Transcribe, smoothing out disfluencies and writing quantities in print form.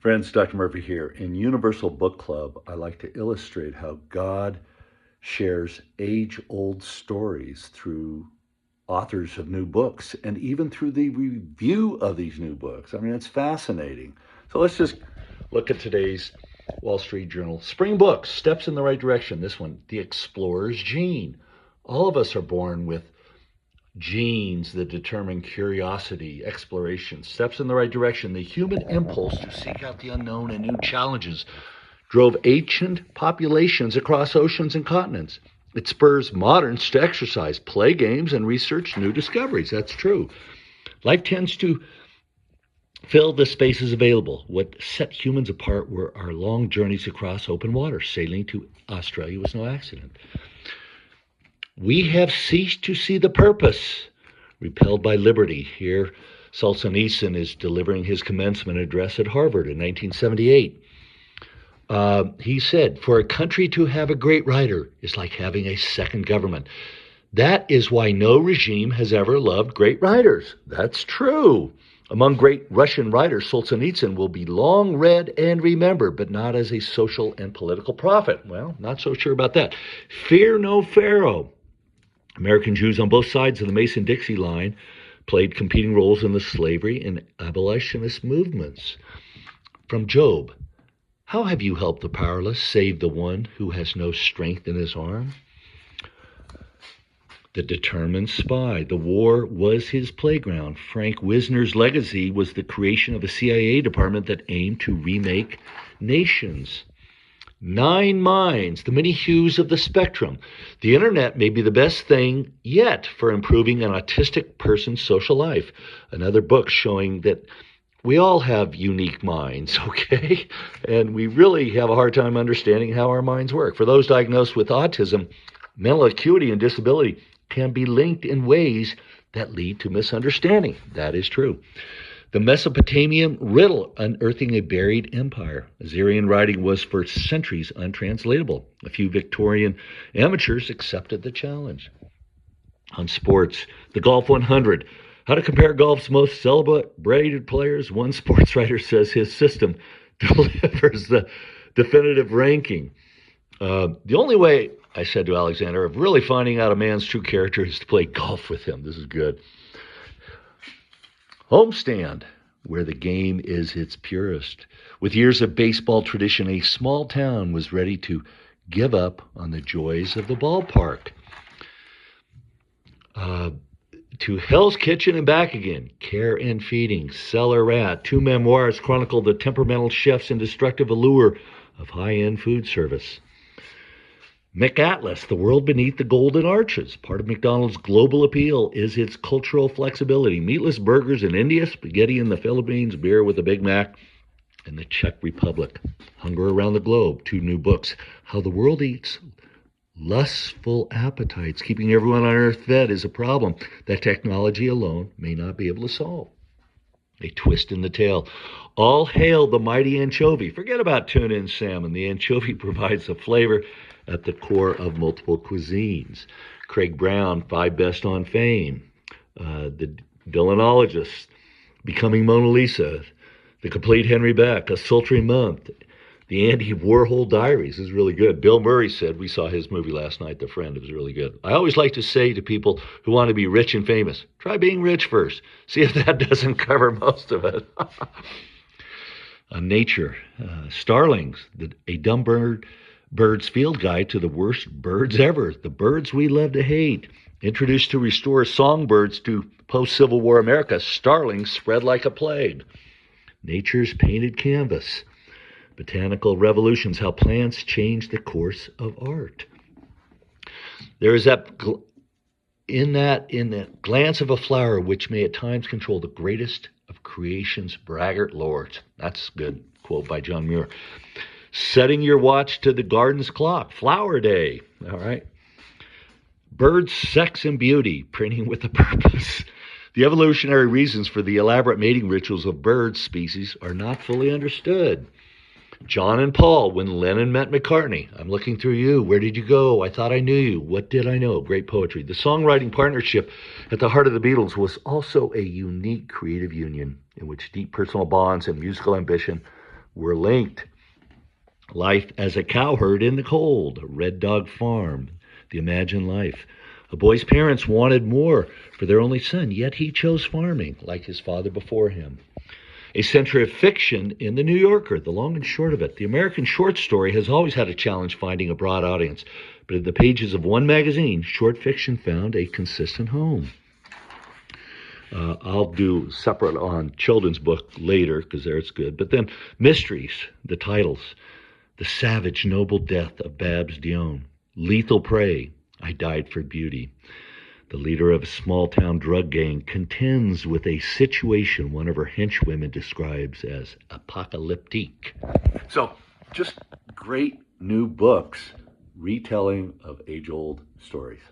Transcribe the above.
Friends, Dr. Murphy here. In Universal Book Club, I like to illustrate how God shares age old stories through authors of new books and even through the review of these new books. I mean, it's fascinating. So let's just look at today's Wall Street Journal. Spring Books, Steps in the Right Direction. This one, The Explorer's Gene. All of us are born with genes that determine curiosity, exploration, steps in the right direction. The human impulse to seek out the unknown and new challenges drove ancient populations across oceans and continents. It spurs moderns to exercise, play games, and research new discoveries. That's true. Life tends to fill the spaces available. What set humans apart were our long journeys across open water. Sailing to Australia was no accident. We have ceased to see the purpose, repelled by liberty. Here, Solzhenitsyn is delivering his commencement address at Harvard in 1978. He said, for a country to have a great writer is like having a second government. That is why no regime has ever loved great writers. That's true. Among great Russian writers, Solzhenitsyn will be long read and remembered, but not as a social and political prophet. Well, not so sure about that. Fear no Pharaoh. American Jews on both sides of the Mason-Dixie line played competing roles in the slavery and abolitionist movements. From Job, how have you helped the powerless, save the one who has no strength in his arm? The determined spy. The war was his playground. Frank Wisner's legacy was the creation of a CIA department that aimed to remake nations. 9 minds, the many hues of the spectrum. The internet may be the best thing yet for improving an autistic person's social life. Another book showing that we all have unique minds, okay? And we really have a hard time understanding how our minds work. For those diagnosed with autism, mental acuity and disability can be linked in ways that lead to misunderstanding. That is true. The Mesopotamian riddle, unearthing a buried empire. Assyrian writing was for centuries untranslatable. A few Victorian amateurs accepted the challenge. On sports, the Golf 100. How to compare golf's most celebrated players. One sports writer says his system delivers the definitive ranking. The only way, I said to Alexander, of really finding out a man's true character is to play golf with him. This is good. Homestand, where the game is its purest. With years of baseball tradition, a small town was ready to give up on the joys of the ballpark. To Hell's Kitchen and Back Again, Care and Feeding, Cellar Rat. 2 memoirs chronicle the temperamental chef's and destructive allure of high-end food service. McAtlas, The World Beneath the Golden Arches. Part of McDonald's global appeal is its cultural flexibility. Meatless burgers in India, spaghetti in the Philippines, beer with a Big Mac in the Czech Republic. Hunger Around the Globe, 2 new books. How the World Eats Lustful Appetites. Keeping everyone on Earth fed is a problem that technology alone may not be able to solve. A twist in the tale. All hail the mighty anchovy. Forget about tuna and salmon. The anchovy provides the flavor at the core of multiple cuisines. Craig Brown, 5 Best on Fame. The Dylanologist, Becoming Mona Lisa. The Complete Henry Beck, A Sultry Month. The Andy Warhol Diaries is really good. Bill Murray said, we saw his movie last night, The Friend. It was really good. I always like to say to people who want to be rich and famous, try being rich first. See if that doesn't cover most of it. On Nature, Starlings, a dumb bird's field guide to the worst birds ever. The birds we love to hate. Introduced to restore songbirds to post-Civil War America, starlings spread like a plague. Nature's Painted Canvas. Botanical Revolutions, How Plants Change the Course of Art. There is in the glance of a flower which may at times control the greatest of creation's braggart lords. That's a good quote by John Muir. Setting your watch to the garden's clock. Flower Day. All right. Birds, Sex, and Beauty. Printing with a Purpose. The evolutionary reasons for the elaborate mating rituals of bird species are not fully understood. John and Paul, when Lennon met McCartney. I'm looking through you. Where did you go? I thought I knew you. What did I know? Great poetry. The songwriting partnership at the heart of the Beatles was also a unique creative union in which deep personal bonds and musical ambition were linked. Life as a cowherd in the cold, Red Dog Farm, The Imagined Life. A boy's parents wanted more for their only son, yet he chose farming like his father before him. A century of fiction in The New Yorker, the long and short of it. The American short story has always had a challenge finding a broad audience, but in the pages of one magazine, short fiction found a consistent home. I'll do separate on children's book later because there it's good. But then mysteries, the titles. The Savage Noble Death of Babs Dione. Lethal Prey, I Died for Beauty. The leader of a small-town drug gang contends with a situation one of her henchwomen describes as apocalyptic. So, just great new books retelling of age-old stories.